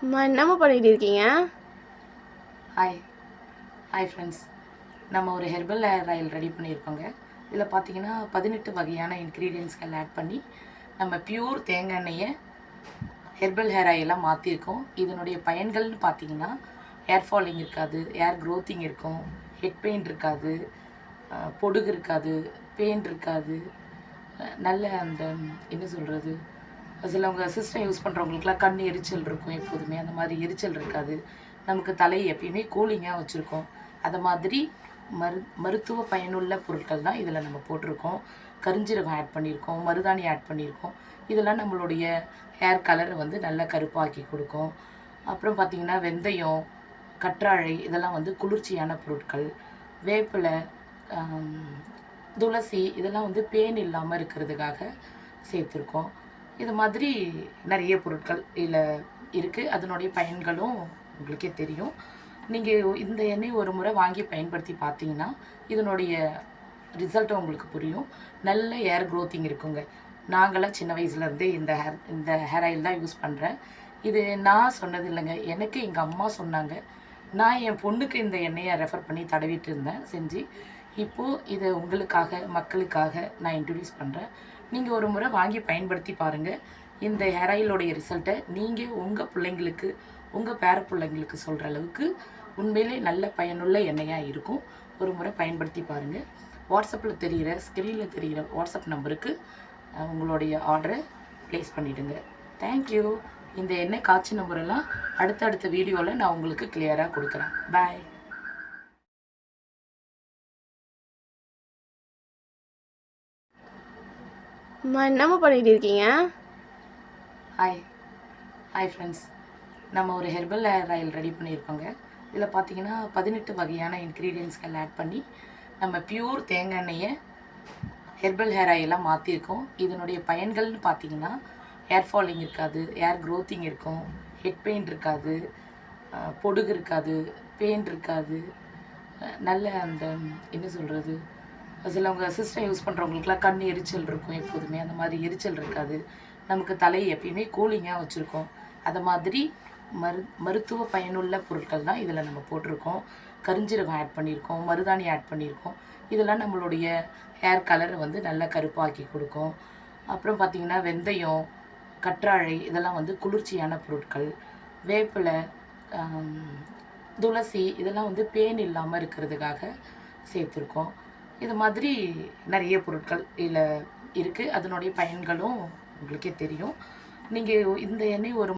அம்மா என்னம்மா பண்ணிட்டு இருக்கீங்க? Hi hi friends. நம்ம ஒரு ஹெர்பல் ஹேர் ஆயில் ரெடி பண்ணியிருக்கோங்க. இதில் பார்த்தீங்கன்னா 18 வகையான இன்க்ரீடியன்ஸ்கள் ஆட் பண்ணி நம்ம பியூர் தேங்காய் எண்ணெயை ஹெர்பல் ஹேர் ஆயிலாக மாற்றிருக்கோம். இதனுடைய பயன்கள்னு பார்த்தீங்கன்னா ஹேர் ஃபாலிங் இருக்காது, ஹேர் க்ரோத்திங் இருக்கும், ஹெட் பெயின் இருக்காது, பொடுகு இருக்காது, பெயின் இருக்காது, நல்ல அந்த என்ன சொல்கிறது, சிலவங்க சிஸ்டம் யூஸ் பண்ணுறவங்களுக்குலாம் கண் எரிச்சல் இருக்கும் எப்போதுமே, அந்த மாதிரி எரிச்சல் இருக்காது. நமக்கு தலை எப்பயுமே கூலிங்காக வச்சுருக்கோம். அது மாதிரி மருத்துவ பயனுள்ள பொருட்கள் தான் இதில் நம்ம போட்டிருக்கோம். கருஞ்சீரகம் ஆட் பண்ணியிருக்கோம், மருதாணி ஆட் பண்ணியிருக்கோம். இதெல்லாம் நம்மளுடைய ஹேர் கலரை வந்து நல்லா கருப்பாக்கி கொடுக்கும். அப்புறம் பார்த்திங்கன்னா வெந்தயம், கற்றாழை இதெல்லாம் வந்து குளிர்ச்சியான பொருட்கள். வேப்பிலை, துளசி இதெல்லாம் வந்து பேன் இல்லாமல் இருக்கிறதுக்காக சேர்த்துருக்கோம். இது மாதிரி நிறைய பொருட்கள் இதில் இருக்குது. அதனுடைய பயன்களும் உங்களுக்கே தெரியும். நீங்கள் இந்த எண்ணெய் ஒரு முறை வாங்கி பயன்படுத்தி பார்த்தீங்கன்னா இதனுடைய ரிசல்ட்டும் உங்களுக்கு புரியும். நல்ல ஹேர் க்ரோத்திங் இருக்குங்க. நாங்களாம் சின்ன வயசுலேருந்தே இந்த ஹேர் ஆயில் தான் யூஸ் பண்ணுறேன். இது நான் சொன்னது இல்லைங்க, எனக்கு எங்கள் அம்மா சொன்னாங்க. நான் என் பொண்ணுக்கு இந்த எண்ணெயை ரெஃபர் பண்ணி தடவிட்டு இருந்தேன் செஞ்சு. இப்போது இதை உங்களுக்காக மக்களுக்காக நான் இன்ட்ரடியூஸ் பண்ணுறேன். நீங்கள் ஒரு முறை வாங்கி பயன்படுத்தி பாருங்கள். இந்த ஹேர் ஆயிலோடைய ரிசல்ட்டை நீங்கள் உங்கள் பிள்ளைங்களுக்கு, உங்கள் பேர பிள்ளைங்களுக்கு சொல்கிற அளவுக்கு உண்மையிலே நல்ல பயனுள்ள எண்ணெயாக இருக்கும். ஒரு முறை பயன்படுத்தி பாருங்கள். வாட்ஸ்அப்பில் தெரிகிற, ஸ்க்ரீனில் தெரிகிற வாட்ஸ்அப் நம்பருக்கு உங்களுடைய ஆர்டரை ப்ளேஸ் பண்ணிவிடுங்க. தேங்க்யூ. இந்த எண்ணெய் காய்ச்சின முறைலாம் அடுத்தடுத்த வீடியோவில் நான் உங்களுக்கு கிளியராக கொடுக்குறேன். பாய். அம்மா என்னம்மா பண்ணிட்டு இருக்கீங்க? Hi hi friends. நம்ம ஒரு ஹெர்பல் ஹேர் ஆயில் ரெடி பண்ணியிருக்கோங்க. இதில் பார்த்தீங்கன்னா 18 வகையான இன்க்ரீடியன்ஸ்கள் ஆட் பண்ணி நம்ம பியூர் தேங்காய் எண்ணெயை ஹெர்பல் ஹேர் ஆயிலாக மாற்றிருக்கோம். இதனுடைய பயன்கள்னு பார்த்தீங்கன்னா ஹேர் ஃபாலிங் இருக்காது, ஹேர் க்ரோத்திங் இருக்கும், ஹெட் பெயின் இருக்காது, பொடுகு இருக்காது, பெயின் இருக்காது, நல்ல அந்த என்ன சொல்கிறது, சிலவங்க சிஸ்டம் யூஸ் பண்ணுறவங்களுக்குலாம் கண் எரிச்சல் இருக்கும் எப்போதுமே, அந்த மாதிரி எரிச்சல் இருக்காது. நமக்கு தலை எப்பயுமே கூலிங்காக வச்சுருக்கோம். அது மாதிரி மருத்துவ பயனுள்ள பொருட்கள் தான் இதில் நம்ம போட்டிருக்கோம். கருஞ்சீரகம் ஆட் பண்ணியிருக்கோம், மருதாணி ஆட் பண்ணியிருக்கோம். இதெல்லாம் நம்மளுடைய ஹேர் கலரை வந்து நல்லா கருப்பாக்கி கொடுக்கும். அப்புறம் பார்த்திங்கன்னா வெந்தயம், கற்றாழை இதெல்லாம் வந்து குளிர்ச்சியான பொருட்கள். வேப்பிலை, துளசி இதெல்லாம் வந்து பேன் இல்லாமல் இருக்கிறதுக்காக சேர்த்துருக்கோம். இது மாதிரி நிறைய பொருட்கள் இதில் இருக்குது. அதனுடைய பயன்களும் உங்களுக்கே தெரியும். நீங்கள் இந்த எண்ணெய் ஒரு